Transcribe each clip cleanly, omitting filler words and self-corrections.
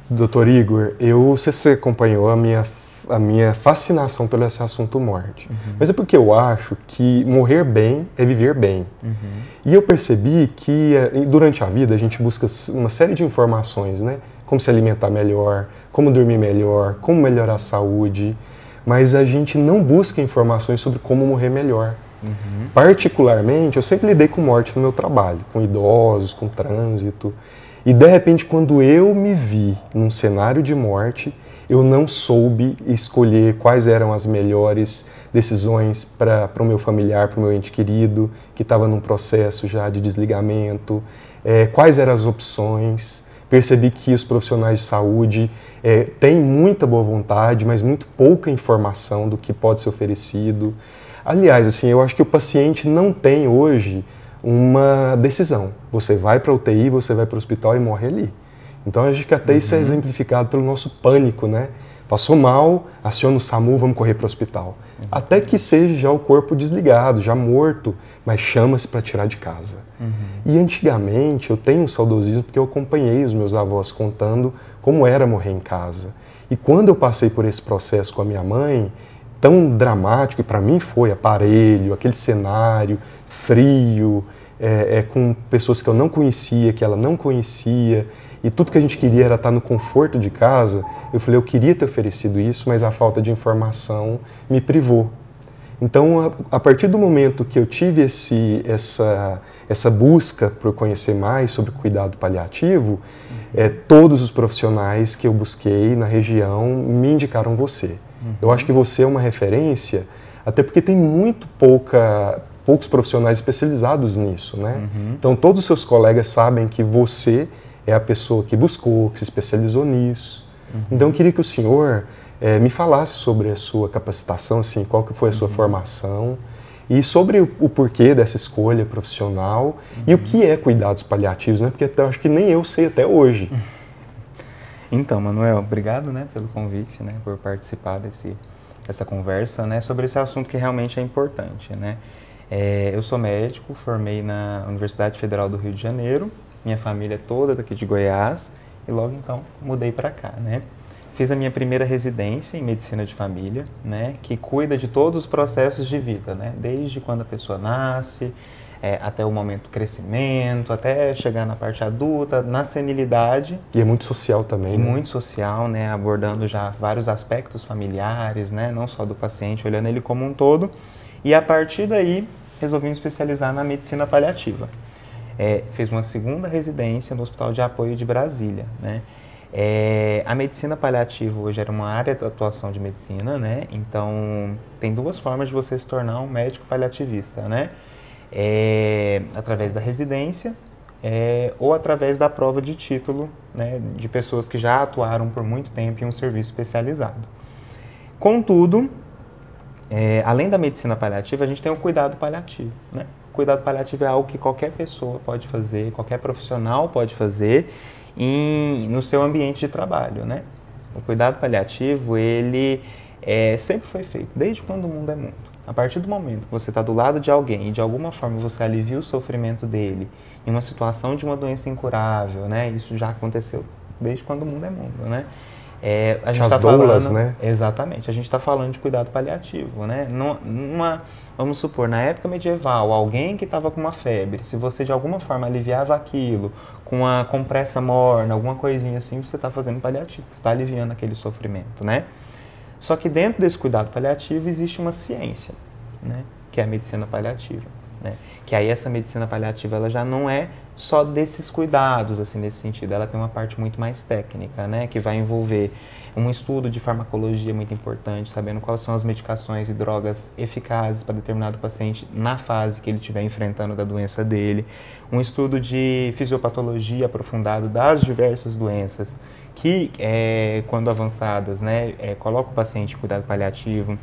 Doutor Igor, você acompanhou a minha fascinação pelo esse assunto morte. Mas é porque eu acho que morrer bem é viver bem. E eu percebi que durante a vida a gente busca uma série de informações, né? Como se alimentar melhor, como dormir melhor, como melhorar a saúde, mas a gente não busca informações sobre como morrer melhor. Particularmente, eu sempre lidei com morte no meu trabalho, com idosos, com trânsito. E de repente, quando eu me vi num cenário de morte, eu não soube escolher quais eram as melhores decisões para o meu familiar, para o meu ente querido, que estava num processo já de desligamento, quais eram as opções. Percebi que os profissionais de saúde têm muita boa vontade, mas muito pouca informação do que pode ser oferecido. Aliás, assim, eu acho que o paciente não tem hoje uma decisão. Você vai para a UTI, você vai para o hospital e morre ali. Então, acho que até isso é exemplificado pelo nosso pânico, né? Passou mal, aciona o SAMU, vamos correr para o hospital. Até que seja já o corpo desligado, já morto, mas chama-se para tirar de casa. E antigamente, eu tenho um saudosismo porque eu acompanhei os meus avós contando como era morrer em casa. E quando eu passei por esse processo com a minha mãe, tão dramático, e para mim foi aparelho, aquele cenário frio, com pessoas que eu não conhecia, que ela não conhecia, e tudo que a gente queria era estar no conforto de casa. Eu falei, eu queria ter oferecido isso, mas a falta de informação me privou. Então, a partir do momento que eu tive essa busca por conhecer mais sobre cuidado paliativo, todos os profissionais que eu busquei na região me indicaram você. Eu acho que você é uma referência, até porque tem muito poucos profissionais especializados nisso, né? Então, todos os seus colegas sabem que você é a pessoa que buscou, que se especializou nisso. Então, eu queria que o senhor me falasse sobre a sua capacitação, assim, qual que foi a sua formação, e sobre o porquê dessa escolha profissional e o que é cuidados paliativos, né? Porque eu acho que nem eu sei até hoje. Então, Manuel, obrigado, né, pelo convite, né, por participar dessa conversa, né, sobre esse assunto que realmente é importante, né. Eu sou médico, formei na Universidade Federal do Rio de Janeiro, minha família é toda daqui de Goiás, e logo então mudei para cá, né. Fiz a minha primeira residência em medicina de família, né, que cuida de todos os processos de vida, né, desde quando a pessoa nasce, até o momento do crescimento, até chegar na parte adulta, na senilidade. E é muito social também, né? Muito social, né? Abordando já vários aspectos familiares, né? Não só do paciente, olhando ele como um todo. E a partir daí, resolvi me especializar na medicina paliativa. Fiz uma segunda residência no Hospital de Apoio de Brasília, né? A medicina paliativa hoje era uma área de atuação de medicina, né? Então, tem duas formas de você se tornar um médico paliativista, né? Através da residência ou através da prova de título, né, de pessoas que já atuaram por muito tempo em um serviço especializado. Contudo, além da medicina paliativa, a gente tem o cuidado paliativo, né? O cuidado paliativo é algo que qualquer pessoa pode fazer, qualquer profissional pode fazer no seu ambiente de trabalho, né? O cuidado paliativo, ele sempre foi feito, desde quando o mundo é mundo. A partir do momento que você está do lado de alguém e de alguma forma você alivia o sofrimento dele em uma situação de uma doença incurável, né? Isso já aconteceu desde quando o mundo é mundo, né? A gente As doulas, né? Exatamente, a gente está falando de cuidado paliativo, né? Vamos supor, na época medieval, alguém que estava com uma febre, se você de alguma forma aliviava aquilo com uma compressa morna, alguma coisinha assim, você está fazendo paliativo, você está aliviando aquele sofrimento, né? Só que dentro desse cuidado paliativo existe uma ciência, né, que é a medicina paliativa, né? Que aí essa medicina paliativa ela já não é só desses cuidados, assim, nesse sentido, ela tem uma parte muito mais técnica, né, que vai envolver um estudo de farmacologia muito importante, sabendo quais são as medicações e drogas eficazes para determinado paciente na fase que ele estiver enfrentando da doença dele, um estudo de fisiopatologia aprofundado das diversas doenças, que, quando avançadas, né, coloca o paciente em cuidado paliativo,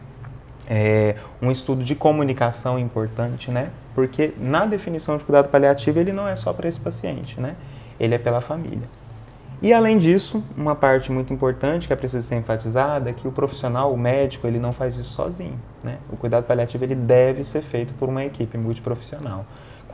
um estudo de comunicação importante, né, porque na definição de cuidado paliativo ele não é só para esse paciente, né, ele é pela família. E além disso, uma parte muito importante que é preciso ser enfatizada é que o profissional, o médico, ele não faz isso sozinho, né, o cuidado paliativo ele deve ser feito por uma equipe multiprofissional,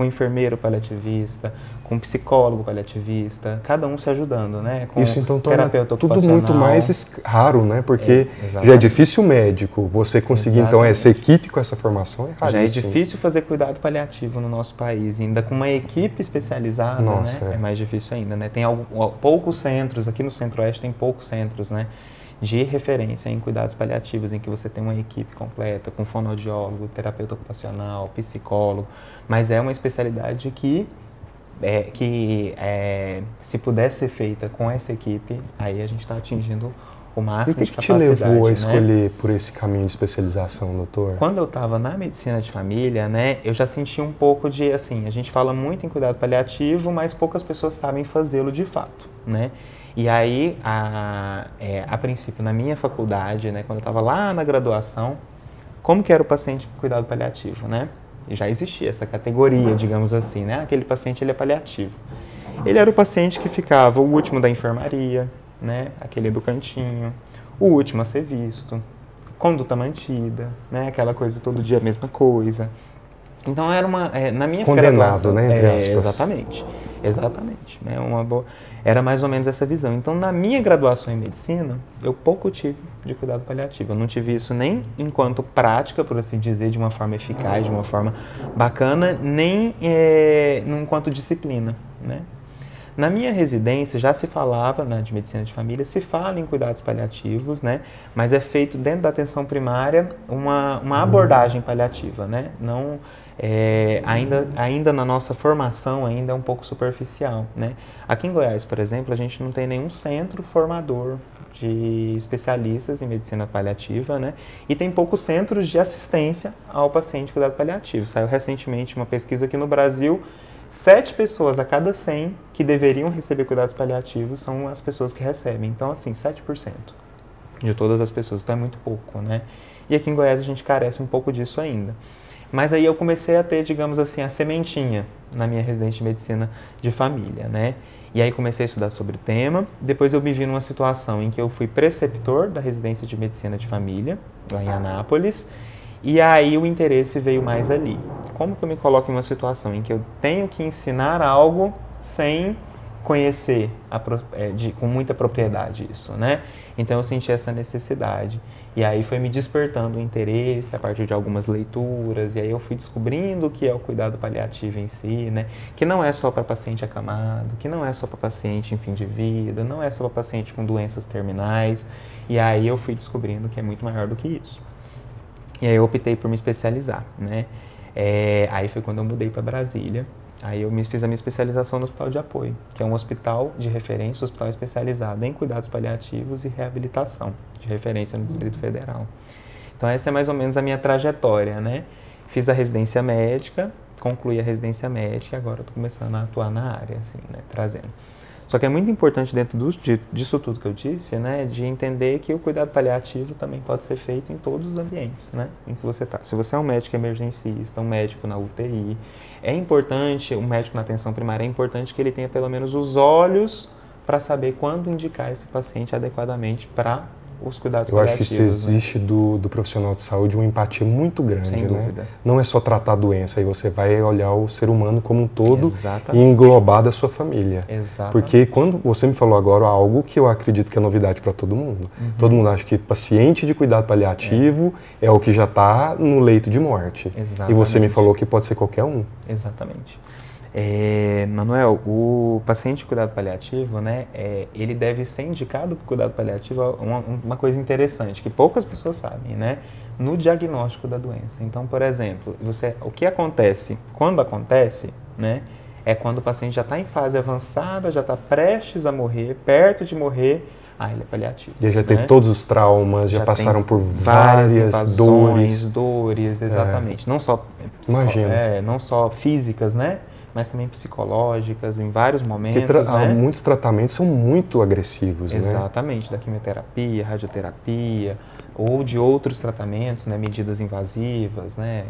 com enfermeiro paliativista, com psicólogo paliativista, cada um se ajudando, né? Com isso então torna terapeuta tudo ocupacional. muito mais raro, né? Porque já é exatamente. difícil o médico, você conseguir então essa equipe com essa formação é raríssimo. Já é difícil fazer cuidado paliativo no nosso país, ainda com uma equipe especializada, Nossa, né? É mais difícil ainda, né? Tem poucos centros, aqui no Centro-Oeste tem poucos centros, né? De referência em cuidados paliativos, em que você tem uma equipe completa, com fonoaudiólogo, terapeuta ocupacional, psicólogo, mas é uma especialidade que se pudesse ser feita com essa equipe, aí a gente está atingindo o máximo de capacidade. E o que te levou a né? escolher por esse caminho de especialização, doutor? Quando eu estava na medicina de família, né, eu já senti um pouco de, assim, a gente fala muito em cuidado paliativo, mas poucas pessoas sabem fazê-lo de fato, né? E aí, a princípio, na minha faculdade, né, quando eu estava lá na graduação, como que era o paciente com cuidado paliativo, né? E já existia essa categoria, digamos assim, né? Aquele paciente, ele é paliativo. Ele era o paciente que ficava o último da enfermaria, né? Aquele do cantinho, o último a ser visto, conduta mantida, né? Aquela coisa todo dia a mesma coisa. Então era na minha graduação, né? Entre aspas. Exatamente. Né? Era mais ou menos essa visão. Então, na minha graduação em medicina, eu pouco tive de cuidado paliativo. Eu não tive isso nem enquanto prática, por assim dizer, de uma forma eficaz, de uma forma bacana, nem enquanto disciplina, né? Na minha residência já se falava, né, de medicina de família, se fala em cuidados paliativos, né, mas é feito dentro da atenção primária uma abordagem paliativa, né, não, ainda na nossa formação ainda é um pouco superficial, né. Aqui em Goiás, por exemplo, a gente não tem nenhum centro formador de especialistas em medicina paliativa, né, e tem poucos centros de assistência ao paciente com cuidado paliativo. Saiu recentemente uma pesquisa aqui no Brasil, 7 pessoas a cada 100 que deveriam receber cuidados paliativos são as pessoas que recebem. Então, assim, 7% de todas as pessoas. Então, é muito pouco, né? E aqui em Goiás a gente carece um pouco disso ainda. Mas aí eu comecei a ter, digamos assim, a sementinha na minha residência de medicina de família, né? E aí comecei a estudar sobre o tema. Depois eu me vi numa situação em que eu fui preceptor da residência de medicina de família, lá em Anápolis. E aí o interesse veio mais ali. Como que eu me coloco em uma situação em que eu tenho que ensinar algo sem conhecer com muita propriedade isso, né? Então eu senti essa necessidade. E aí foi me despertando o interesse a partir de algumas leituras, e aí eu fui descobrindo o que é o cuidado paliativo em si, né? Que não é só para paciente acamado, que não é só para paciente em fim de vida, não é só para paciente com doenças terminais. E aí eu fui descobrindo que é muito maior do que isso. E aí eu optei por me especializar, né? Aí foi quando eu mudei para Brasília. Aí eu fiz a minha especialização no Hospital de Apoio, que é um hospital de referência, um hospital especializado em cuidados paliativos e reabilitação, de referência no Distrito Federal. Então essa é mais ou menos a minha trajetória, né? Fiz a residência médica, concluí a residência médica e agora estou começando a atuar na área, assim, né? Trazendo. Só que é muito importante dentro disso tudo que eu disse, né, de entender que o cuidado paliativo também pode ser feito em todos os ambientes, né, em que você está. Se você é um médico emergencista, um médico na UTI, é importante, um médico na atenção primária, é importante que ele tenha pelo menos os olhos para saber quando indicar esse paciente adequadamente para os cuidados paliativos. Eu acho que isso existe, né, do profissional de saúde uma empatia muito grande, sem dúvida, né? Não é só tratar a doença, aí você vai olhar o ser humano como um todo. Exatamente. E englobar da sua família. Exatamente. Porque quando você me falou agora algo que eu acredito que é novidade para todo mundo. Todo mundo acha que paciente de cuidado paliativo é o que já está no leito de morte. Exatamente. E você me falou que pode ser qualquer um. Exatamente. Manuel, o paciente de cuidado paliativo, né, ele deve ser indicado para o cuidado paliativo uma coisa interessante, que poucas pessoas sabem, né, no diagnóstico da doença. Então, por exemplo, o que acontece, quando acontece, né, é quando o paciente já está em fase avançada, já está prestes a morrer, perto de morrer, ele é paliativo. E já teve, né, todos os traumas, já passaram por várias dores, exatamente. Não só, não só físicas, né, mas também psicológicas, em vários momentos. Porque muitos tratamentos são muito agressivos, exatamente, né? Da quimioterapia, radioterapia, ou de outros tratamentos, né? Medidas invasivas, né?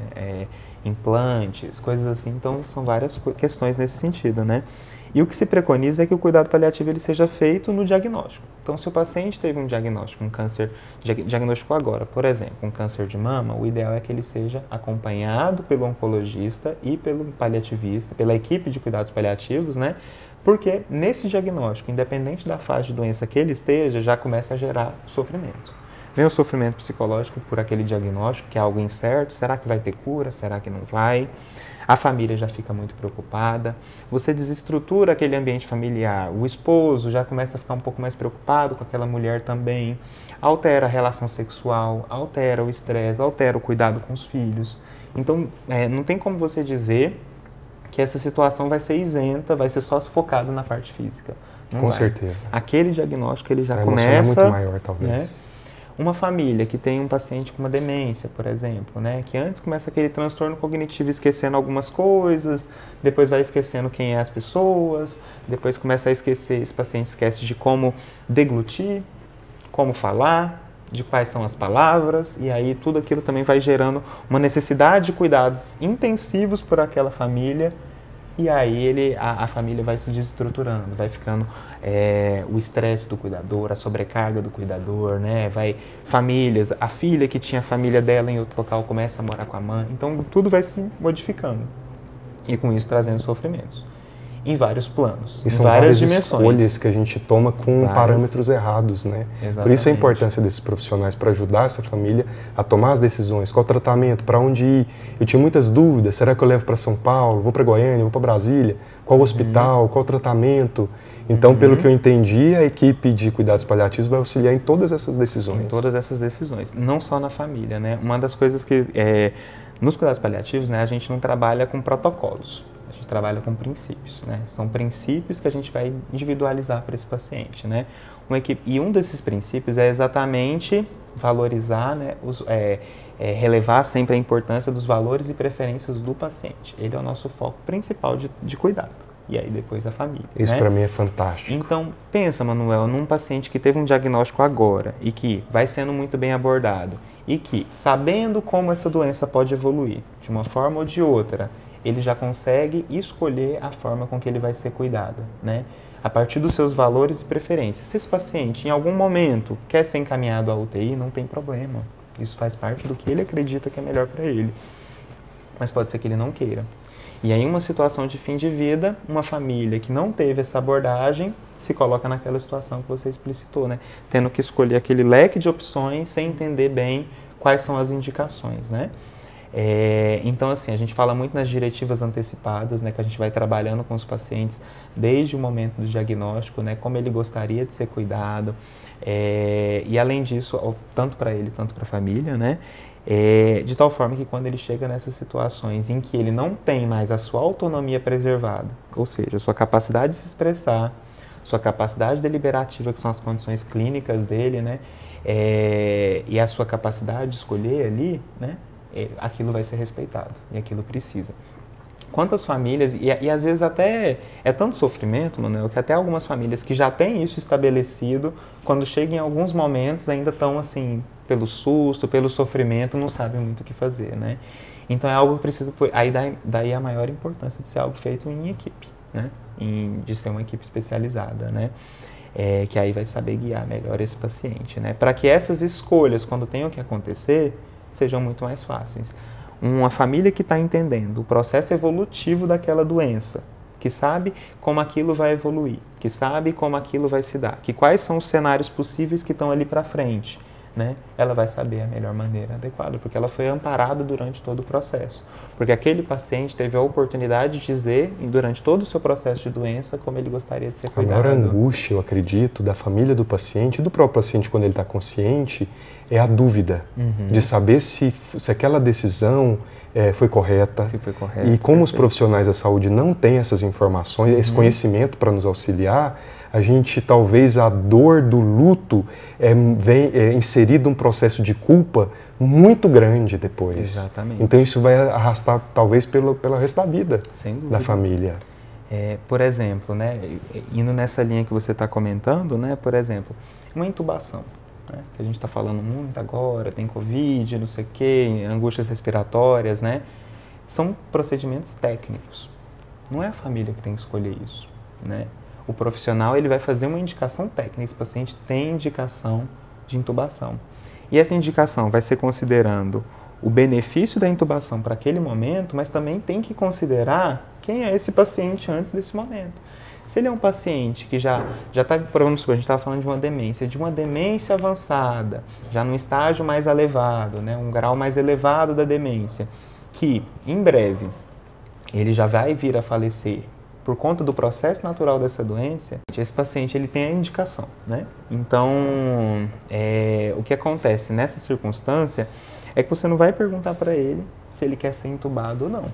Implantes, coisas assim. Então, são várias questões nesse sentido, né? E o que se preconiza é que o cuidado paliativo ele seja feito no diagnóstico. Então, se o paciente teve um diagnóstico, um câncer, diagnosticou agora, por exemplo, um câncer de mama, o ideal é que ele seja acompanhado pelo oncologista e pelo paliativista, pela equipe de cuidados paliativos, né? Porque nesse diagnóstico, independente da fase de doença que ele esteja, já começa a gerar sofrimento. Vem o sofrimento psicológico por aquele diagnóstico, que é algo incerto, será que vai ter cura, será que não vai? A família já fica muito preocupada, você desestrutura aquele ambiente familiar, o esposo já começa a ficar um pouco mais preocupado com aquela mulher também, altera a relação sexual, altera o estresse, altera o cuidado com os filhos. Então, não tem como você dizer que essa situação vai ser isenta, vai ser só focado na parte física. Não Com vai. certeza. Aquele diagnóstico ele já a começa... A emoção é muito maior, talvez. Né? Uma família que tem um paciente com uma demência, por exemplo, né, que antes começa aquele transtorno cognitivo esquecendo algumas coisas, depois vai esquecendo quem é as pessoas, depois começa a esquecer, esse paciente esquece de como deglutir, como falar, de quais são as palavras, e aí tudo aquilo também vai gerando uma necessidade de cuidados intensivos por aquela família, e aí a família vai se desestruturando, vai ficando o estresse do cuidador, a sobrecarga do cuidador, né? Famílias, a filha que tinha a família dela em outro local começa a morar com a mãe, então tudo vai se modificando e com isso trazendo sofrimentos em vários planos, e em são várias várias dimensões. escolhas que a gente toma com parâmetros errados, né? Exatamente. Por isso a importância desses profissionais para ajudar essa família a tomar as decisões, qual o tratamento, para onde ir. Eu tinha muitas dúvidas, será que eu levo para São Paulo, vou para Goiânia, vou para Brasília, qual o hospital, qual o tratamento? Então, pelo que eu entendi, a equipe de cuidados paliativos vai auxiliar em todas essas decisões. Em todas essas decisões, não só na família, né? Uma das coisas que, nos cuidados paliativos, né, a gente não trabalha com protocolos. A gente trabalha com princípios, né? São princípios que a gente vai individualizar para esse paciente, né? E um desses princípios é exatamente valorizar, né, relevar sempre a importância dos valores e preferências do paciente. Ele é o nosso foco principal de cuidado. E aí depois a família. Isso, né? para mim é fantástico. Então, pensa, Manuel, num paciente que teve um diagnóstico agora e que vai sendo muito bem abordado e que, sabendo como essa doença pode evoluir, de uma forma ou de outra, ele já consegue escolher a forma com que ele vai ser cuidado, né? A partir dos seus valores e preferências. Se esse paciente, em algum momento, quer ser encaminhado à UTI, não tem problema. Isso faz parte do que ele acredita que é melhor para ele. Mas pode ser que ele não queira. E aí, uma situação de fim de vida, uma família que não teve essa abordagem, se coloca naquela situação que você explicitou, né? Tendo que escolher aquele leque de opções sem entender bem quais são as indicações, né? Então, assim, a gente fala muito nas diretivas antecipadas, né, que a gente vai trabalhando com os pacientes desde o momento do diagnóstico, né, como ele gostaria de ser cuidado, e além disso, tanto para ele, tanto para a família, né, de tal forma que quando ele chega nessas situações em que ele não tem mais a sua autonomia preservada, ou seja, a sua capacidade de se expressar, sua capacidade deliberativa, que são as condições clínicas dele, né, e a sua capacidade de escolher ali, né, aquilo vai ser respeitado e aquilo precisa. Quantas famílias, e às vezes até é tanto sofrimento, Manuel, que até algumas famílias que já têm isso estabelecido, quando chegam em alguns momentos ainda estão assim, pelo susto, pelo sofrimento, não sabem muito o que fazer, né? Então é algo que precisa, aí daí a maior importância de ser algo feito em equipe, né? De ser uma equipe especializada, né? Que aí vai saber guiar melhor esse paciente, né? Para que essas escolhas, quando tenham que acontecer, sejam muito mais fáceis. Uma família que está entendendo o processo evolutivo daquela doença, que sabe como aquilo vai evoluir, que sabe como aquilo vai se dar, que quais são os cenários possíveis que estão ali para frente, né? Ela vai saber a melhor maneira adequada, porque ela foi amparada durante todo o processo. Porque aquele paciente teve a oportunidade de dizer, durante todo o seu processo de doença, como ele gostaria de ser cuidado. A maior angústia, eu acredito, da família do paciente e do próprio paciente quando ele está consciente, é a dúvida de saber se aquela decisão foi correta. Se foi correta. E como os profissionais da saúde não têm essas informações, esse conhecimento para nos auxiliar, a gente, talvez a dor do luto vem inserida um processo de culpa muito grande depois. Exatamente. Então isso vai arrastar talvez pelo resto da vida da família. Por exemplo, né, indo nessa linha que você está comentando, né, por exemplo, uma intubação, né, que a gente está falando muito agora, tem Covid, não sei o quê, angústias respiratórias, né, são procedimentos técnicos. Não é a família que tem que escolher isso. né? O profissional ele vai fazer uma indicação técnica, esse paciente tem indicação de intubação. E essa indicação vai ser considerando o benefício da intubação para aquele momento, mas também tem que considerar quem é esse paciente antes desse momento. Se ele é um paciente que já está, vamos supor, a gente estava falando de uma demência avançada, já num estágio mais elevado, né, um grau mais elevado da demência, que em breve ele já vai vir a falecer por conta do processo natural dessa doença, esse paciente ele tem a indicação, né? Então, o que acontece nessa circunstância é que você não vai perguntar para ele se ele quer ser intubado ou não.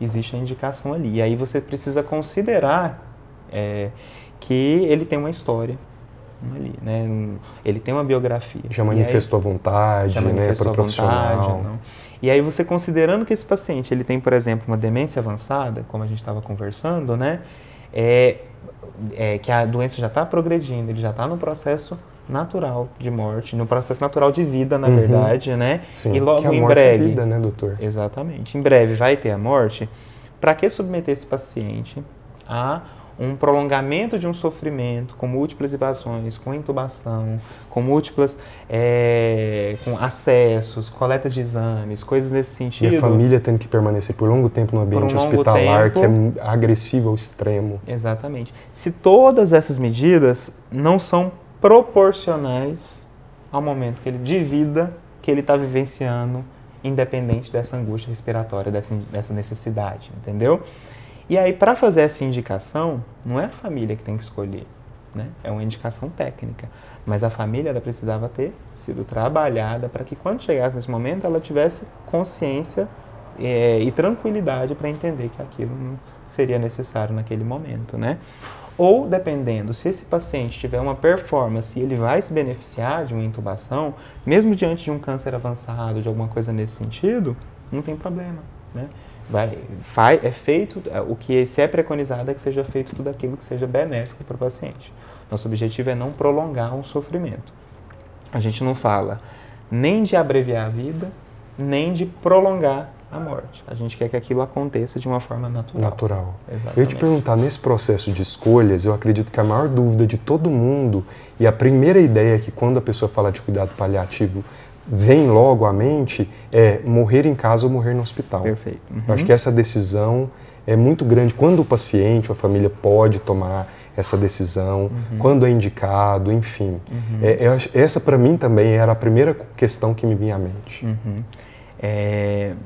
Existe a indicação ali. E aí você precisa considerar que ele tem uma história ali, né? Ele tem uma biografia. Já manifestou a vontade, né, para o profissional. Não. E aí você considerando que esse paciente ele tem, por exemplo, uma demência avançada, como a gente estava conversando, né? Que a doença já está progredindo, ele já está no processo natural de morte, no processo natural de vida, na verdade, né? Sim, e logo que a em morte breve, é vida, né, doutor? Exatamente. Em breve vai ter a morte. Para que submeter esse paciente a um prolongamento de um sofrimento com múltiplas invasões, com intubação, com múltiplas com acessos, coleta de exames, coisas nesse sentido. E a família tendo que permanecer por longo tempo no ambiente hospitalar, que é agressivo ao extremo. Exatamente. Se todas essas medidas não são proporcionais ao momento de vida que ele está vivenciando, independente dessa angústia respiratória, dessa necessidade, entendeu? E aí, para fazer essa indicação, não é a família que tem que escolher, né? É uma indicação técnica. Mas a família ela precisava ter sido trabalhada para que, quando chegasse nesse momento, ela tivesse consciência e tranquilidade para entender que aquilo não seria necessário naquele momento, né? Ou, dependendo, se esse paciente tiver uma performance e ele vai se beneficiar de uma intubação, mesmo diante de um câncer avançado, de alguma coisa nesse sentido, não tem problema, né? É feito, o que se é preconizado é que seja feito tudo aquilo que seja benéfico para o paciente. Nosso objetivo é não prolongar um sofrimento. A gente não fala nem de abreviar a vida, nem de prolongar a morte. A gente quer que aquilo aconteça de uma forma natural. Exatamente. Eu ia te perguntar, nesse processo de escolhas, eu acredito que a maior dúvida de todo mundo, e a primeira ideia que quando a pessoa fala de cuidado paliativo, vem logo à mente é morrer em casa ou morrer no hospital. Perfeito. Eu acho que essa decisão é muito grande. Quando o paciente ou a família pode tomar essa decisão, quando é indicado, enfim. Essa para mim também era a primeira questão que me vinha à mente.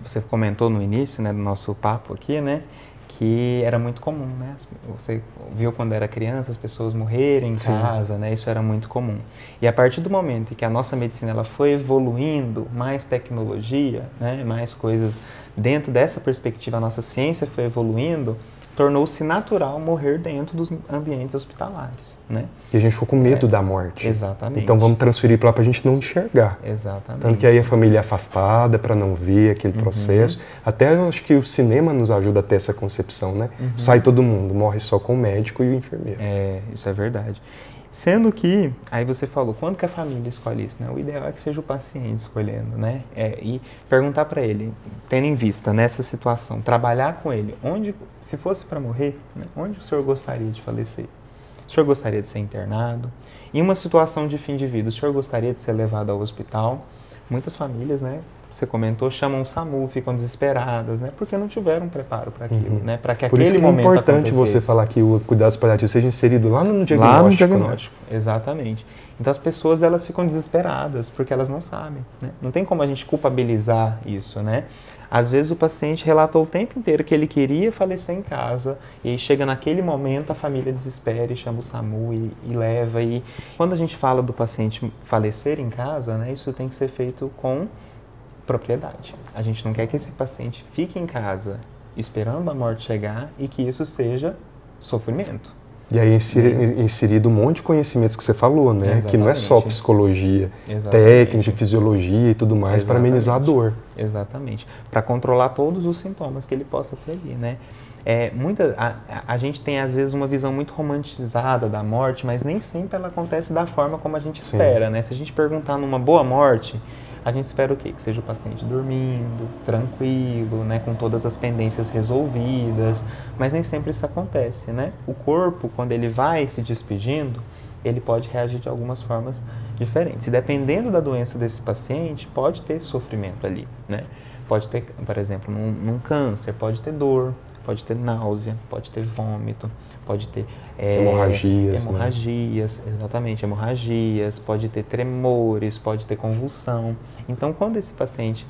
Você comentou no início, né, do nosso papo aqui, né, que era muito comum, né? Você viu quando era criança as pessoas morrerem em casa, né? Isso era muito comum. E a partir do momento em que a nossa medicina ela foi evoluindo, mais tecnologia, né? Mais coisas dentro dessa perspectiva, a nossa ciência foi evoluindo, tornou-se natural morrer dentro dos ambientes hospitalares, né? E a gente ficou com medo da morte. Exatamente. Então vamos transferir para lá para a gente não enxergar. Exatamente. Tanto que aí a família é afastada para não ver aquele processo. Até eu acho que o cinema nos ajuda a ter essa concepção, né? Sai todo mundo, morre só com o médico e o enfermeiro. Isso é verdade. Sendo que, aí você falou, quando que a família escolhe isso, né? O ideal é que seja o paciente escolhendo, né? E perguntar para ele, tendo em vista nessa situação, trabalhar com ele, se fosse para morrer, né? Onde o senhor gostaria de falecer? O senhor gostaria de ser internado? Em uma situação de fim de vida, o senhor gostaria de ser levado ao hospital? Muitas famílias, né? Você comentou, chamam o SAMU, ficam desesperadas, né? Porque não tiveram preparo para aquilo, né? Para que aquele momento acontecesse. Por isso que é importante você falar que o cuidados paliativos seja inserido lá no diagnóstico. Lá no diagnóstico, né? Exatamente. Então as pessoas elas ficam desesperadas porque elas não sabem, né? Não tem como a gente culpabilizar isso, né? Às vezes o paciente relatou o tempo inteiro que ele queria falecer em casa e aí chega naquele momento a família desespera e chama o SAMU e leva. E quando a gente fala do paciente falecer em casa, né? Isso tem que ser feito com propriedade. A gente não quer que esse paciente fique em casa esperando a morte chegar e que isso seja sofrimento. E aí inserido um monte de conhecimentos que você falou, né? Exatamente. Que não é só psicologia, técnica, fisiologia e tudo mais para amenizar a dor. Exatamente. Para controlar todos os sintomas que ele possa ter ali, né? A gente tem às vezes uma visão muito romantizada da morte, mas nem sempre ela acontece da forma como a gente espera, né? Se a gente perguntar numa boa morte, a gente espera o quê? Que seja o paciente dormindo, tranquilo, né, com todas as pendências resolvidas, mas nem sempre isso acontece, né? O corpo, quando ele vai se despedindo, ele pode reagir de algumas formas diferentes. E dependendo da doença desse paciente, pode ter sofrimento ali, né? Pode ter, por exemplo, num câncer, pode ter dor, pode ter náusea, pode ter vômito, pode ter hemorragias, né? Exatamente, hemorragias, pode ter tremores, pode ter convulsão. Então, quando esse paciente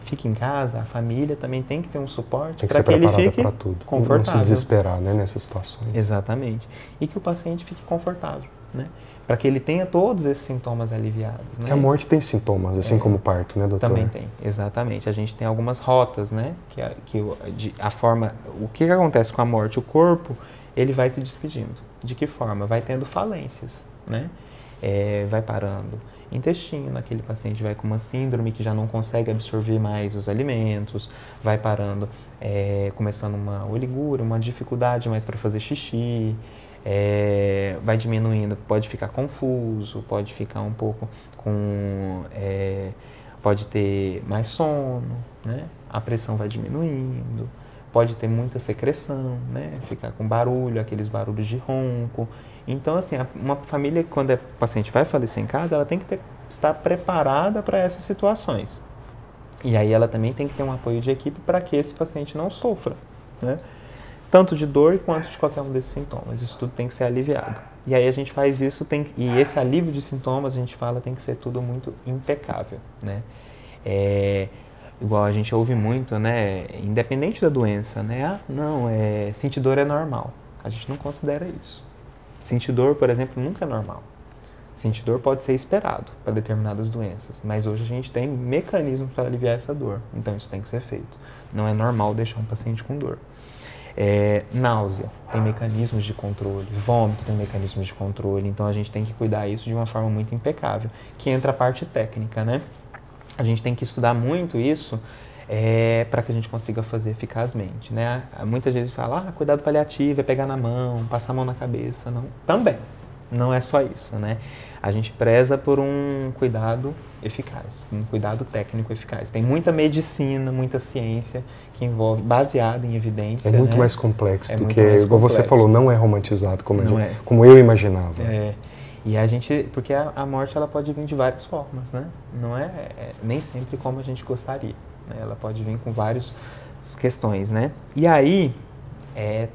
fica em casa, a família também tem que ter um suporte para que ele fique confortável. Não se desesperar, né, nessas situações. Exatamente. E que o paciente fique confortável, né? Para que ele tenha todos esses sintomas aliviados. Né? Que a morte tem sintomas, assim como o parto, né, doutor? Também tem, exatamente. A gente tem algumas rotas, né? O que acontece com a morte? O corpo, ele vai se despedindo. De que forma? Vai tendo falências, né? Vai parando intestino, naquele paciente vai com uma síndrome que já não consegue absorver mais os alimentos, vai parando, começando uma oligúria, uma dificuldade mais para fazer xixi, vai diminuindo, pode ficar confuso, pode ficar um pouco pode ter mais sono, né? A pressão vai diminuindo, pode ter muita secreção, né? Ficar com barulho, aqueles barulhos de ronco. Então, assim, uma família, quando o paciente vai falecer em casa, ela tem que estar preparada para essas situações. E aí ela também tem que ter um apoio de equipe para que esse paciente não sofra, né? Tanto de dor quanto de qualquer um desses sintomas. Isso tudo tem que ser aliviado. E aí a gente faz isso, e esse alívio de sintomas, a gente fala, tem que ser tudo muito impecável, né? Igual a gente ouve muito, né? Independente da doença, né? Sentir dor é normal. A gente não considera isso. Sentir dor, por exemplo, nunca é normal. Sentir dor pode ser esperado para determinadas doenças, mas hoje a gente tem mecanismos para aliviar essa dor. Então isso tem que ser feito. Não é normal deixar um paciente com dor. Náusea tem mecanismos de controle, vômito tem mecanismos de controle, então a gente tem que cuidar isso de uma forma muito impecável, que entra a parte técnica, né? A gente tem que estudar muito isso para que a gente consiga fazer eficazmente, né? Muitas vezes fala, cuidado paliativo é pegar na mão, passar a mão na cabeça, não, também, não é só isso, né? A gente preza por um cuidado eficaz, um cuidado técnico eficaz. Tem muita medicina, muita ciência que envolve, baseada em evidência. É muito, né? Mais complexo do que, igual você falou, não é romantizado como eu imaginava. E a gente, porque a morte ela pode vir de várias formas, né? Não nem sempre como a gente gostaria, né? Ela pode vir com várias questões, né? E aí,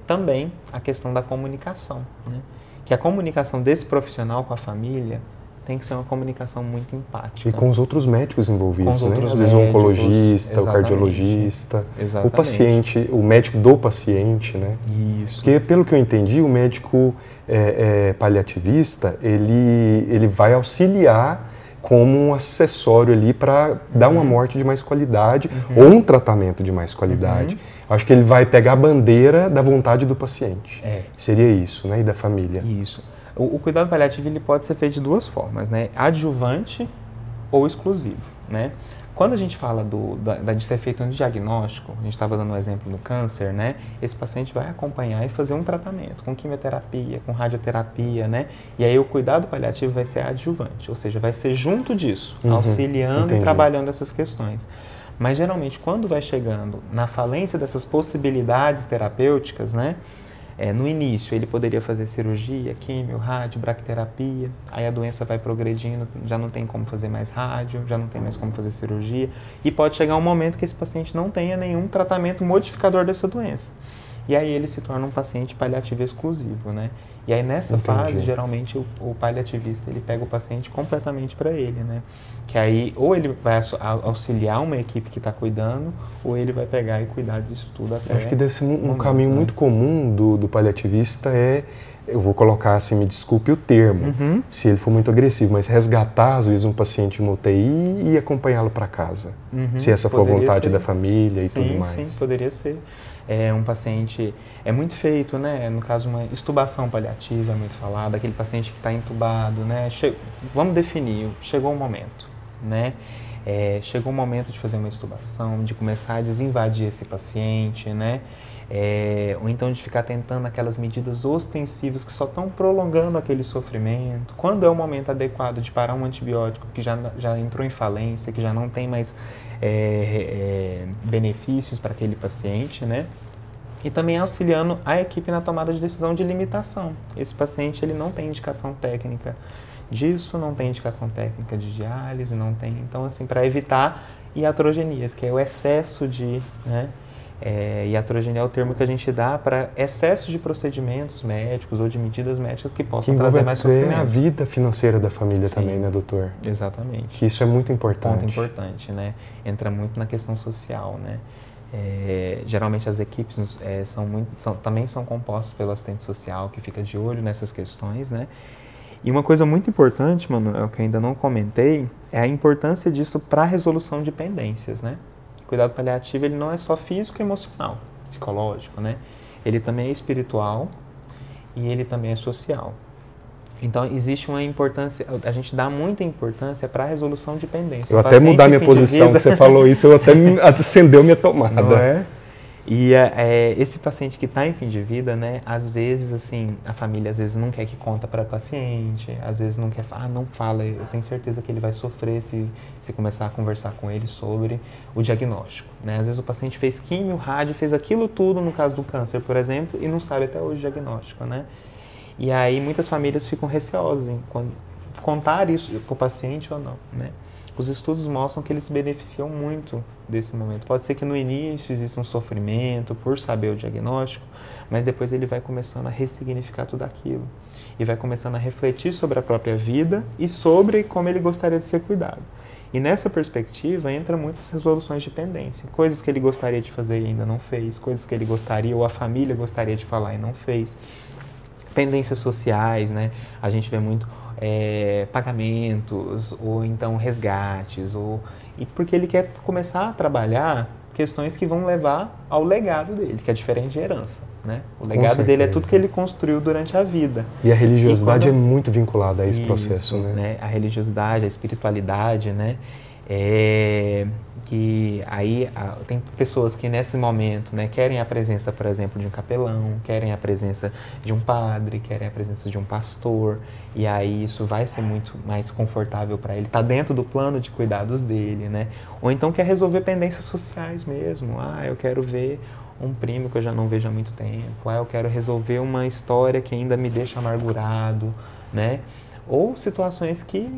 também a questão da comunicação, né? Que a comunicação desse profissional com a família tem que ser uma comunicação muito empática. E com os outros médicos envolvidos, né? Às vezes o oncologista, o cardiologista, o paciente, o médico do paciente, né? Isso. Porque, pelo que eu entendi, o médico paliativista, ele vai auxiliar como um acessório ali para dar uma morte de mais qualidade ou um tratamento de mais qualidade. Acho que ele vai pegar a bandeira da vontade do paciente. Seria isso, né? E da família. Isso. O cuidado paliativo ele pode ser feito de duas formas, né? Adjuvante ou exclusivo, né? Quando a gente fala de ser feito um diagnóstico, a gente estava dando um exemplo no câncer, né? Esse paciente vai acompanhar e fazer um tratamento com quimioterapia, com radioterapia, né? E aí o cuidado paliativo vai ser adjuvante, ou seja, vai ser junto disso, auxiliando e trabalhando essas questões. Mas geralmente quando vai chegando na falência dessas possibilidades terapêuticas, né? No início ele poderia fazer cirurgia, químio, rádio, braquiterapia, aí a doença vai progredindo, já não tem como fazer mais rádio, já não tem mais como fazer cirurgia, e pode chegar um momento que esse paciente não tenha nenhum tratamento modificador dessa doença. E aí ele se torna um paciente paliativo exclusivo, né? E aí nessa fase, geralmente o paliativista ele pega o paciente completamente para ele, né? Que aí ou ele vai auxiliar uma equipe que está cuidando, ou ele vai pegar e cuidar disso tudo até. Acho que deve ser um caminho muito comum do paliativista eu vou colocar assim, me desculpe o termo, se ele for muito agressivo, mas resgatar às vezes um paciente de uma UTI e acompanhá-lo para casa, se essa for a vontade da família e tudo mais. Sim, poderia ser. Um paciente, é muito feito, né? No caso, uma extubação paliativa é muito falada, aquele paciente que está entubado, né? Vamos definir, chegou o momento, né? Chegou o momento de fazer uma extubação, de começar a desinvadir esse paciente, né? ou então de ficar tentando aquelas medidas ostensivas que só estão prolongando aquele sofrimento. Quando é o momento adequado de parar um antibiótico que já entrou em falência, que já não tem mais benefícios para aquele paciente, né? E também auxiliando a equipe na tomada de decisão de limitação. Esse paciente ele não tem indicação técnica disso, não tem indicação técnica de diálise, não tem. Então, assim, para evitar iatrogenias, que é o excesso de, né? Iatrogenia é o termo que a gente dá para excesso de procedimentos médicos ou de medidas médicas que possam trazer mais sofrimento. A vida financeira da família. Sim. Também, né, doutor? Exatamente. Que isso é muito importante. Ponto importante, né? Entra muito na questão social, né? Geralmente as equipes também são compostas pelo assistente social que fica de olho nessas questões, né? E uma coisa muito importante, Manuel, que eu ainda não comentei, é a importância disso para a resolução de pendências, né? O cuidado paliativo ele não é só físico e emocional, psicológico, né? Ele também é espiritual e ele também é social. Então, existe uma importância, a gente dá muita importância para a resolução de pendência. Eu até mudar minha posição, que você falou isso, eu até acendeu minha tomada. Não é? E esse paciente que está em fim de vida, né, às vezes, assim, a família às vezes não quer que conta para o paciente, às vezes não quer, não fala, eu tenho certeza que ele vai sofrer se começar a conversar com ele sobre o diagnóstico, né? Às vezes o paciente fez químio, rádio, fez aquilo tudo no caso do câncer, por exemplo, e não sabe até hoje o diagnóstico, né? E aí muitas famílias ficam receosas em contar isso para o paciente ou não, né? Os estudos mostram que eles se beneficiam muito desse momento. Pode ser que no início exista um sofrimento por saber o diagnóstico, mas depois ele vai começando a ressignificar tudo aquilo. E vai começando a refletir sobre a própria vida e sobre como ele gostaria de ser cuidado. E nessa perspectiva entra muitas resoluções de pendência. Coisas que ele gostaria de fazer e ainda não fez, coisas que ele gostaria ou a família gostaria de falar e não fez. Pendências sociais, né? A gente vê muito pagamentos ou então resgates, e porque ele quer começar a trabalhar questões que vão levar ao legado dele, que é diferente de herança, né? O legado dele é tudo que ele construiu durante a vida. E a religiosidade é muito vinculada a esse processo, né? A religiosidade, a espiritualidade, né? Que aí tem pessoas que nesse momento, né, querem a presença, por exemplo, de um capelão, querem a presença de um padre, querem a presença de um pastor, e aí isso vai ser muito mais confortável para ele, tá dentro do plano de cuidados dele, né? Ou então quer resolver pendências sociais mesmo, eu quero ver um primo que eu já não vejo há muito tempo, eu quero resolver uma história que ainda me deixa amargurado, né? Ou situações que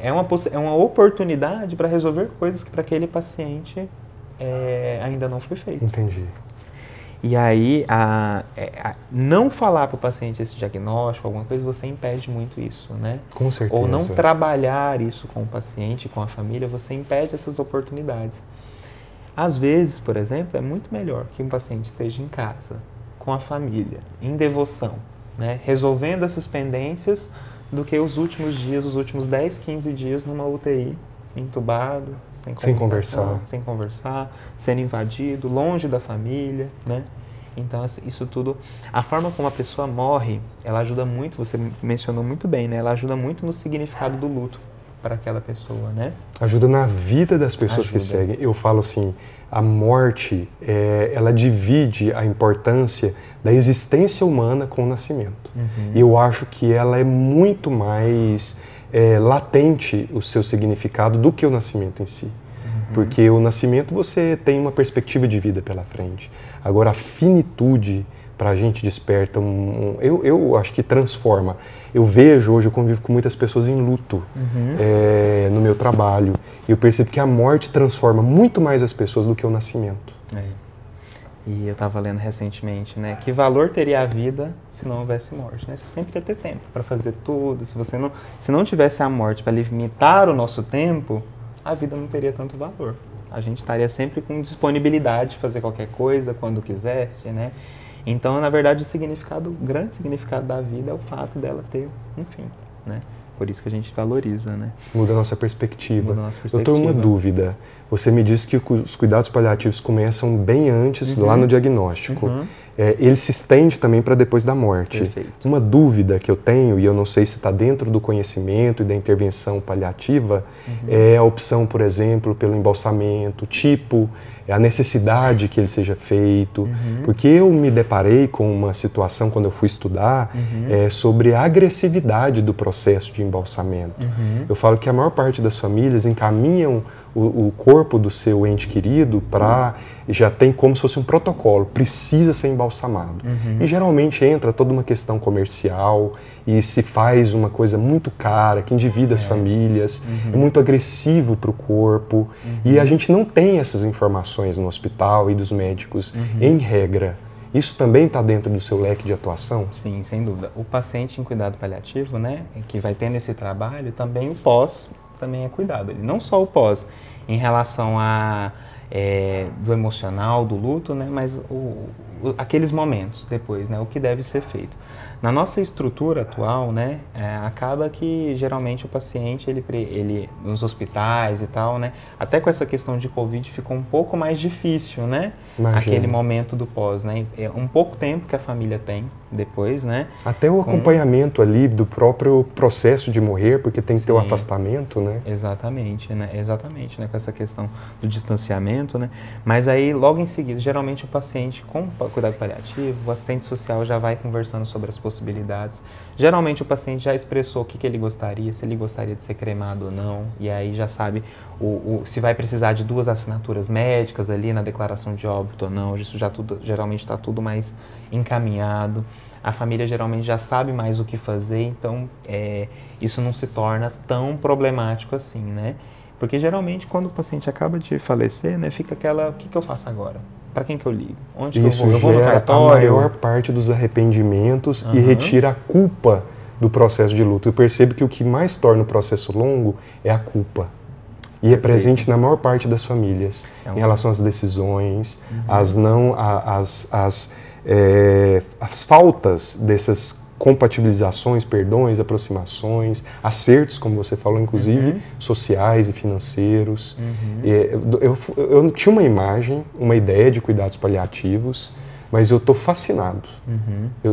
é uma oportunidade para resolver coisas que para aquele paciente ainda não foi feito. Entendi. E aí, não falar para o paciente esse diagnóstico, alguma coisa, você impede muito isso, né? Com certeza. Ou não trabalhar isso com o paciente, com a família, você impede essas oportunidades. Às vezes, por exemplo, é muito melhor que um paciente esteja em casa, com a família, em devoção, né? Resolvendo essas pendências, do que os últimos dias, os últimos 10, 15 dias numa UTI, entubado, sem conversar, sendo invadido, longe da família, né? Então, isso tudo, a forma como a pessoa morre, ela ajuda muito, você mencionou muito bem, né? Ela ajuda muito no significado do luto para aquela pessoa, né? Ajuda na vida das pessoas que seguem. Eu falo assim, a morte, ela divide a importância da existência humana com o nascimento. Uhum. E eu acho que ela é muito mais latente o seu significado do que o nascimento em si. Uhum. Porque o nascimento você tem uma perspectiva de vida pela frente. Agora a finitude para a gente desperta eu acho que transforma. Eu vejo hoje, eu convivo com muitas pessoas em luto no meu trabalho. E eu percebo que a morte transforma muito mais as pessoas do que o nascimento. E eu estava lendo recentemente, né? Que valor teria a vida se não houvesse morte, né? Você sempre ia ter tempo para fazer tudo. Se não tivesse a morte para limitar o nosso tempo, a vida não teria tanto valor. A gente estaria sempre com disponibilidade de fazer qualquer coisa quando quisesse, né? Então, na verdade, o grande significado da vida é o fato dela ter um fim, né? Por isso que a gente valoriza, né? Muda a nossa perspectiva. Doutor, uma dúvida. Você me disse que os cuidados paliativos começam bem antes, lá no diagnóstico. ele se estende também para depois da morte. Perfeito. Uma dúvida que eu tenho, e eu não sei se está dentro do conhecimento e da intervenção paliativa, é a opção, por exemplo, pelo embalsamento, a necessidade que ele seja feito, porque eu me deparei com uma situação quando eu fui estudar sobre a agressividade do processo de embalsamento. Eu falo que a maior parte das famílias encaminham o corpo do seu ente querido já tem como se fosse um protocolo, precisa ser embalsamado. E geralmente entra toda uma questão comercial e se faz uma coisa muito cara, que endivida as famílias, é muito agressivo para o corpo, e a gente não tem essas informações no hospital e dos médicos em regra. Isso também está dentro do seu leque de atuação? Sim, sem dúvida. O paciente em cuidado paliativo, né, que vai ter nesse trabalho, também o pós também é cuidado. Ele não só o pós, em relação do emocional, do luto, né, mas aqueles momentos depois, né, o que deve ser feito. Na nossa estrutura atual, né, acaba que geralmente o paciente, ele nos hospitais e tal, né, até com essa questão de Covid ficou um pouco mais difícil, né, aquele momento do pós, né, é um pouco tempo que a família tem depois, né. Até o acompanhamento ali do próprio processo de morrer, porque tem que ter o afastamento, né. Exatamente, né, com essa questão do distanciamento, né, mas aí logo em seguida, geralmente o paciente com cuidado paliativo, o assistente social já vai conversando sobre as possibilidades. Geralmente o paciente já expressou o que ele gostaria, se ele gostaria de ser cremado ou não, e aí já sabe se vai precisar de 2 assinaturas médicas ali na declaração de óbito ou não, isso já geralmente está tudo mais encaminhado. A família geralmente já sabe mais o que fazer, então isso não se torna tão problemático assim, né? Porque geralmente quando o paciente acaba de falecer, né, fica aquela, o que eu faço agora? Para quem que eu ligo? Onde que eu vou? Eu vou no cartório? A maior parte dos arrependimentos e retira a culpa do processo de luto. Eu percebo que o que mais torna o processo longo é a culpa. E é presente na maior parte das famílias, em relação às decisões, as faltas dessas compatibilizações, perdões, aproximações, acertos, como você falou, inclusive sociais e financeiros. Eu tinha uma imagem, uma ideia de cuidados paliativos, mas eu estou fascinado.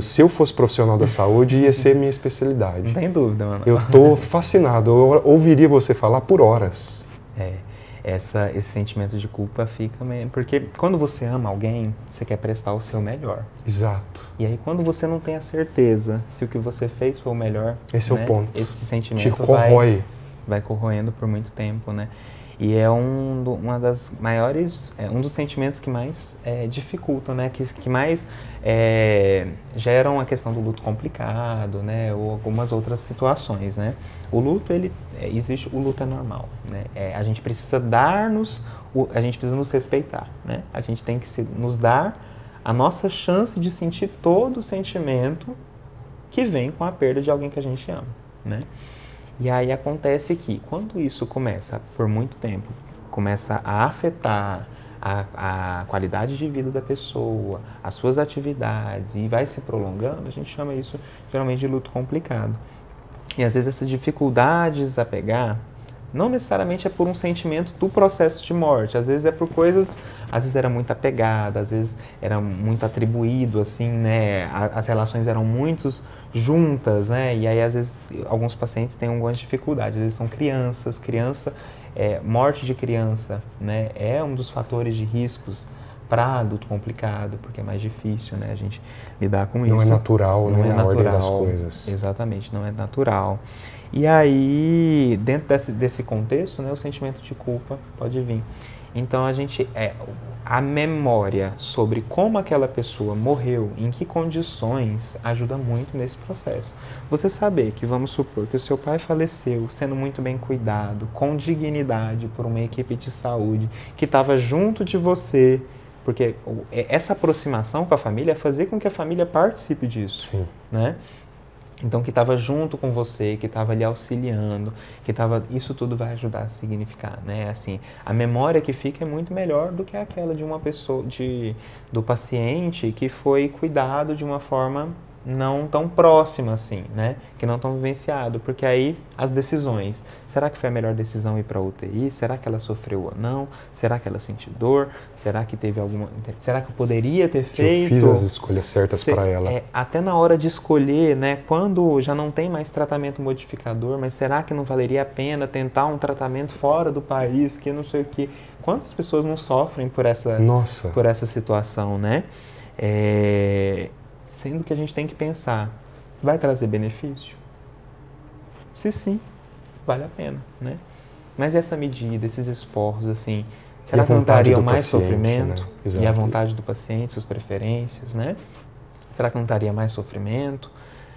Se eu fosse profissional da saúde, ia ser minha especialidade. Não tem dúvida, mano. Eu estou fascinado, eu ouviria você falar por horas. Esse sentimento de culpa fica mesmo, porque quando você ama alguém, você quer prestar o seu melhor. Exato. E aí quando você não tem a certeza se o que você fez foi o melhor, esse é o ponto. Esse sentimento vai corroendo por muito tempo, né? E é uma das maiores, um dos sentimentos que mais dificultam, né? Que mais geram a questão do luto complicado, né? Ou algumas outras situações, né? O luto, o luto é normal, né? A gente precisa a gente precisa nos respeitar, né? A gente tem que nos dar a nossa chance de sentir todo o sentimento que vem com a perda de alguém que a gente ama, né? E aí acontece que, quando isso começa, por muito tempo, começa a afetar a qualidade de vida da pessoa, as suas atividades, e vai se prolongando, a gente chama isso geralmente de luto complicado. E às vezes essa dificuldade de desapegar, não necessariamente é por um sentimento do processo de morte, às vezes é por coisas, às vezes era muito apegada, às vezes era muito atribuído, assim, né, as relações eram muito juntas, né, e aí às vezes alguns pacientes têm algumas dificuldades, às vezes são morte de criança, né, é um dos fatores de riscos para adulto complicado, porque é mais difícil, né, a gente lidar com isso. Não é natural, não é na ordem natural, das coisas. Exatamente, não é natural. E aí, dentro desse contexto, né, o sentimento de culpa pode vir. Então, a memória sobre como aquela pessoa morreu, em que condições, ajuda muito nesse processo. Você saber que, vamos supor, que o seu pai faleceu sendo muito bem cuidado, com dignidade por uma equipe de saúde, que estava junto de você, porque essa aproximação com a família é fazer com que a família participe disso. Sim. Né? Então, que estava junto com você, que estava ali auxiliando, isso tudo vai ajudar a significar, né? Assim, a memória que fica é muito melhor do que aquela de uma pessoa, do paciente que foi cuidado de uma forma não tão próximo assim, né? Que não tão vivenciado, porque aí as decisões, será que foi a melhor decisão ir para a UTI? Será que ela sofreu ou não? Será que ela sentiu dor? Será que teve alguma... Será que eu poderia ter feito? Eu fiz as escolhas certas para ela. Até na hora de escolher, né? Quando já não tem mais tratamento modificador, mas será que não valeria a pena tentar um tratamento fora do país, que não sei o quê? Quantas pessoas não sofrem por essa situação, né? Sendo que a gente tem que pensar, vai trazer benefício? Se sim, vale a pena, né? Mas essa medida, esses esforços, assim, será que não trariam mais sofrimento? Né? E a vontade do paciente, suas preferências, né? Será que não traria mais sofrimento?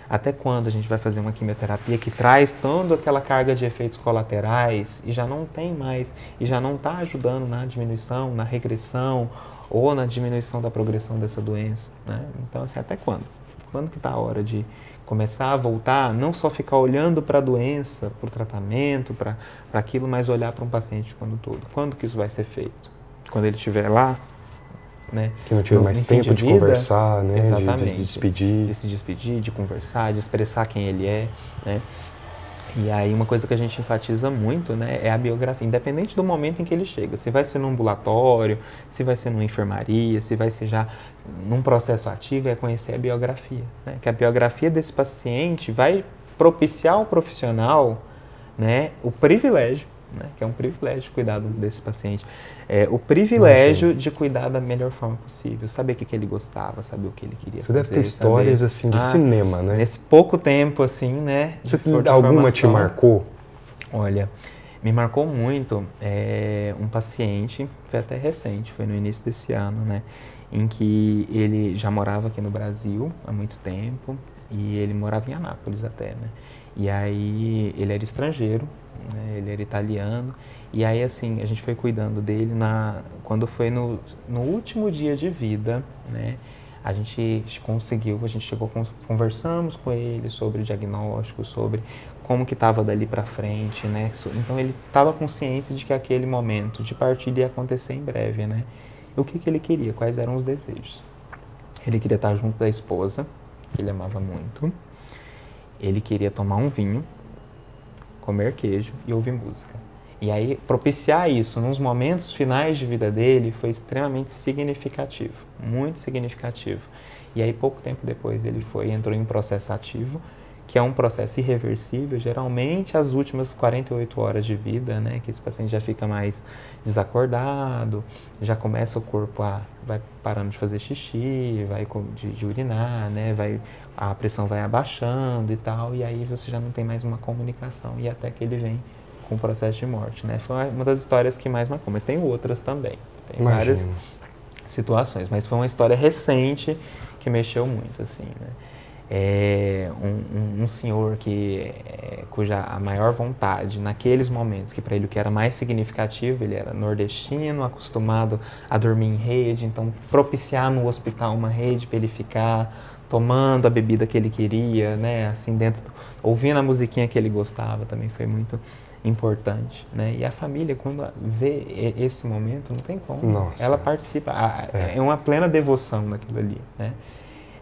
Até quando a gente vai fazer uma quimioterapia que traz toda aquela carga de efeitos colaterais e já não tem mais, e já não está ajudando na diminuição, na regressão, ou na diminuição da progressão dessa doença, né? Então, assim, até quando? Quando que está a hora de começar a voltar, não só ficar olhando para a doença, para o tratamento, para aquilo, mas olhar para um paciente quando todo? Quando que isso vai ser feito? Quando ele estiver lá, né? Que não tiver mais tempo de conversar, né? Exatamente. De despedir. De se despedir, de conversar, de expressar quem ele é, né? E aí uma coisa que a gente enfatiza muito, né, é a biografia, independente do momento em que ele chega. Se vai ser num ambulatório, se vai ser numa enfermaria, se vai ser já num processo ativo, é conhecer a biografia, né? Que a biografia desse paciente vai propiciar ao profissional, né, o privilégio, né, que é um privilégio cuidar desse paciente, o privilégio de cuidar da melhor forma possível, saber o que ele gostava, saber o que ele queria fazer. Você deve ter histórias assim de cinema, né? Nesse pouco tempo, assim, né? Alguma te marcou? Olha, me marcou muito um paciente, foi até recente, foi no início desse ano, né? Em que ele já morava aqui no Brasil há muito tempo e ele morava em Anápolis até, né? E aí ele era estrangeiro, né? Ele era italiano. E aí, assim, a gente foi cuidando dele quando foi no último dia de vida, né? A gente conversamos com ele sobre o diagnóstico, sobre como que estava dali para frente, né? Então, ele estava consciente de que aquele momento de partida ia acontecer em breve, né? E o que ele queria? Quais eram os desejos? Ele queria estar junto da esposa, que ele amava muito. Ele queria tomar um vinho, comer queijo e ouvir música. E aí, propiciar isso nos momentos finais de vida dele foi extremamente significativo, muito significativo. E aí, pouco tempo depois, ele entrou em um processo ativo, que é um processo irreversível, geralmente as últimas 48 horas de vida, né, que esse paciente já fica mais desacordado, já começa o corpo vai parando de fazer xixi, vai de urinar, né, a pressão vai abaixando e tal, e aí você já não tem mais uma comunicação, e até que ele vem com o processo de morte, né? Foi uma das histórias que mais marcou, mas tem outras também, tem várias situações, mas foi uma história recente que mexeu muito, assim, né? Um senhor cuja a maior vontade naqueles momentos, que para ele o que era mais significativo, ele era nordestino, acostumado a dormir em rede, então propiciar no hospital uma rede para ele ficar tomando a bebida que ele queria, né? Assim, ouvindo a musiquinha que ele gostava, também foi muito importante, né? E a família, quando vê esse momento, não tem como. Nossa. Ela participa, é uma plena devoção naquilo ali, né?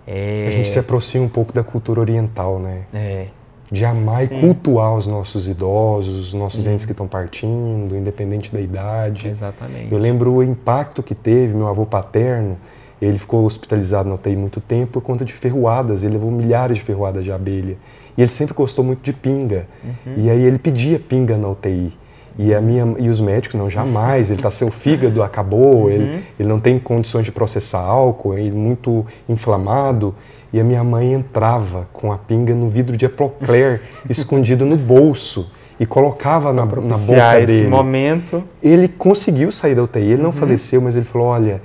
A gente se aproxima um pouco da cultura oriental, né? De amar e cultuar os nossos idosos, os nossos entes que estão partindo, independente da idade. Exatamente. Eu lembro o impacto que teve, meu avô paterno, ele ficou hospitalizado na UTI muito tempo por conta de ferroadas, ele levou milhares de ferroadas de abelha. E ele sempre gostou muito de pinga. E aí ele pedia pinga na UTI. E os médicos, não, jamais, seu fígado acabou, ele não tem condições de processar álcool, ele é muito inflamado. E a minha mãe entrava com a pinga no vidro de Epocler, escondido no bolso, e colocava na boca dele. Esse momento. Ele conseguiu sair da UTI, ele não faleceu, mas ele falou, olha,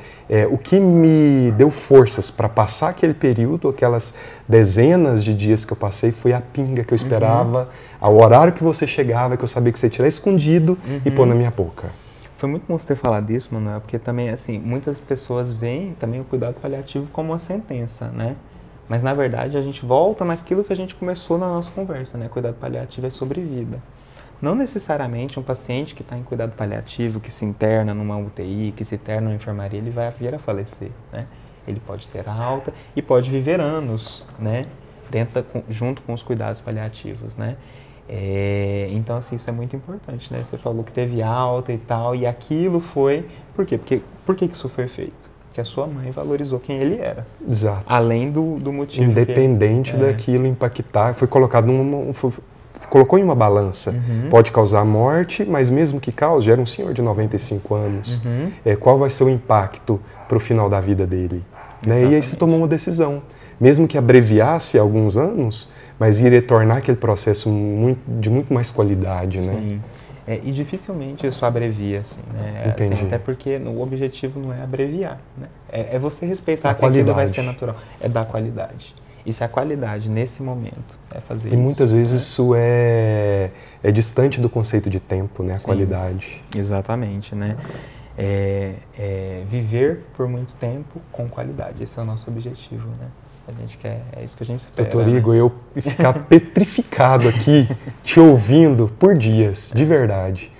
o que me deu forças para passar aquele período, aquelas dezenas de dias que eu passei, foi a pinga que eu esperava, ao horário que você chegava, que eu sabia que você ia tirar escondido e pôr na minha boca. Foi muito bom você ter falado isso, Manuel, porque também, assim, muitas pessoas veem também o cuidado paliativo como uma sentença, né? Mas, na verdade, a gente volta naquilo que a gente começou na nossa conversa, né? Cuidado paliativo é sobre vida. Não necessariamente um paciente que está em cuidado paliativo, que se interna numa UTI, que se interna numa enfermaria, ele vai vir a falecer, né? ele pode ter alta e pode viver anos, né? Junto com os cuidados paliativos, né? Então, assim, isso é muito importante, né? Você falou que teve alta e tal, e aquilo foi... Por quê? Por que isso foi feito? Porque a sua mãe valorizou quem ele era. Exato. Além do motivo independente daquilo impactar, foi colocado colocou em uma balança. Pode causar morte, mas mesmo que cause, já era um senhor de 95 anos. Qual vai ser o impacto para o final da vida dele? Né? E aí se tomou uma decisão. Mesmo que abreviasse alguns anos, mas iria tornar aquele processo de muito mais qualidade, né? Sim. E dificilmente isso abrevia, assim, né? Entendi. Assim, até porque o objetivo não é abreviar, né? É você respeitar que qualidade. aquilo vai ser natural. É dar qualidade. E se a qualidade, nesse momento, é fazer e isso. E muitas vezes isso é distante do conceito de tempo, né? A Sim, qualidade. Exatamente, né? Viver por muito tempo com qualidade. Esse é o nosso objetivo, né? A gente quer, é isso que a gente espera. Doutor Igor, eu ficar petrificado aqui, te ouvindo por dias, de verdade.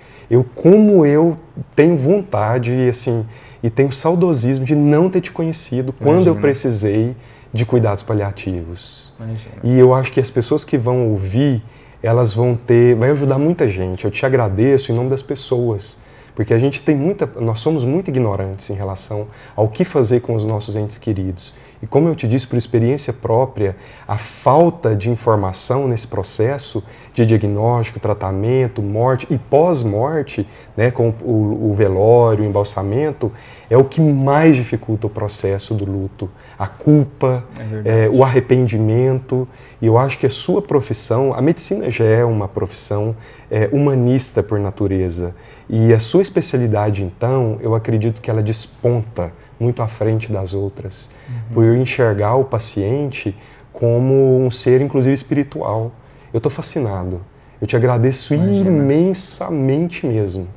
Como eu tenho vontade assim, e tenho saudosismo de não ter te conhecido quando eu precisei de cuidados paliativos. Imagina. E eu acho que as pessoas que vão ouvir, elas vai ajudar muita gente. Eu te agradeço em nome das pessoas, porque nós somos muito ignorantes em relação ao que fazer com os nossos entes queridos. E como eu te disse por experiência própria, a falta de informação nesse processo de diagnóstico, tratamento, morte e pós-morte, né, com o velório, o embalsamento, é o que mais dificulta o processo do luto. A culpa, o arrependimento. E eu acho que a sua profissão, a medicina já é uma profissão humanista por natureza. E a sua especialidade, então, eu acredito que ela desponta muito à frente das outras, por eu enxergar o paciente como um ser, inclusive, espiritual. Eu estou fascinado. Eu te agradeço imensamente mesmo.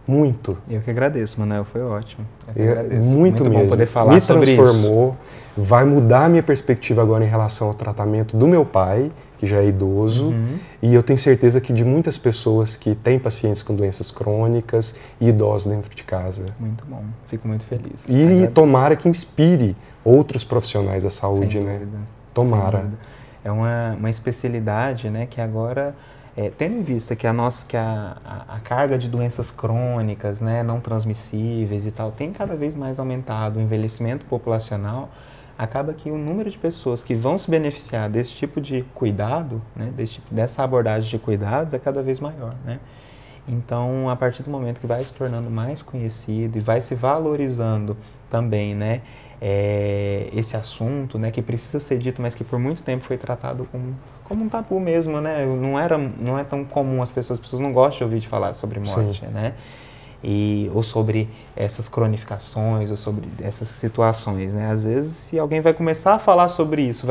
Muito. Eu que agradeço, Manuel. Foi ótimo. Eu que agradeço. Muito mesmo. Bom poder falar sobre isso. Me transformou. Vai mudar a minha perspectiva agora em relação ao tratamento do meu pai, que já é idoso, e eu tenho certeza que de muitas pessoas que têm pacientes com doenças crônicas e idosos dentro de casa. Muito bom, fico muito feliz. E tomara que inspire outros profissionais da saúde, Sem né? dúvida. Tomara. Sem dúvida. É uma especialidade, né, que agora, tendo em vista que a carga de doenças crônicas, né, não transmissíveis e tal, tem cada vez mais aumentado, o envelhecimento populacional, acaba que o número de pessoas que vão se beneficiar desse tipo de cuidado, né, dessa abordagem de cuidados é cada vez maior, né? Então, a partir do momento que vai se tornando mais conhecido e vai se valorizando também, né, esse assunto, né, que precisa ser dito, mas que por muito tempo foi tratado como um tabu mesmo, né? Não é tão comum, as pessoas não gostam de ouvir falar sobre morte, né? Ou sobre essas cronificações, ou sobre essas situações, né? Às vezes, se alguém vai começar a falar sobre isso,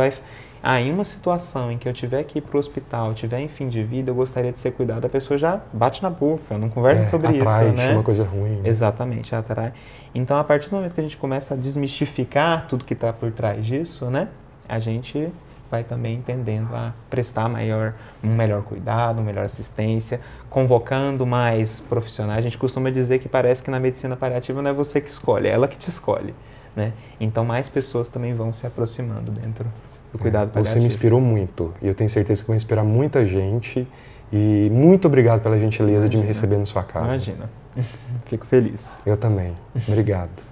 em uma situação em que eu tiver que ir para o hospital, tiver em fim de vida, eu gostaria de ser cuidado, a pessoa já bate na boca, não conversa sobre atrai, isso, né? Uma coisa ruim. Exatamente, atrai. Então, a partir do momento que a gente começa a desmistificar tudo que está por trás disso, né? A gente vai também entendendo a prestar um melhor cuidado, uma melhor assistência, convocando mais profissionais. A gente costuma dizer que parece que na medicina paliativa não é você que escolhe, é ela que te escolhe, né? Então mais pessoas também vão se aproximando dentro do cuidado paliativo. Você me inspirou muito e eu tenho certeza que vai inspirar muita gente. E muito obrigado pela gentileza de me receber na sua casa. Imagina, fico feliz. Eu também. Obrigado.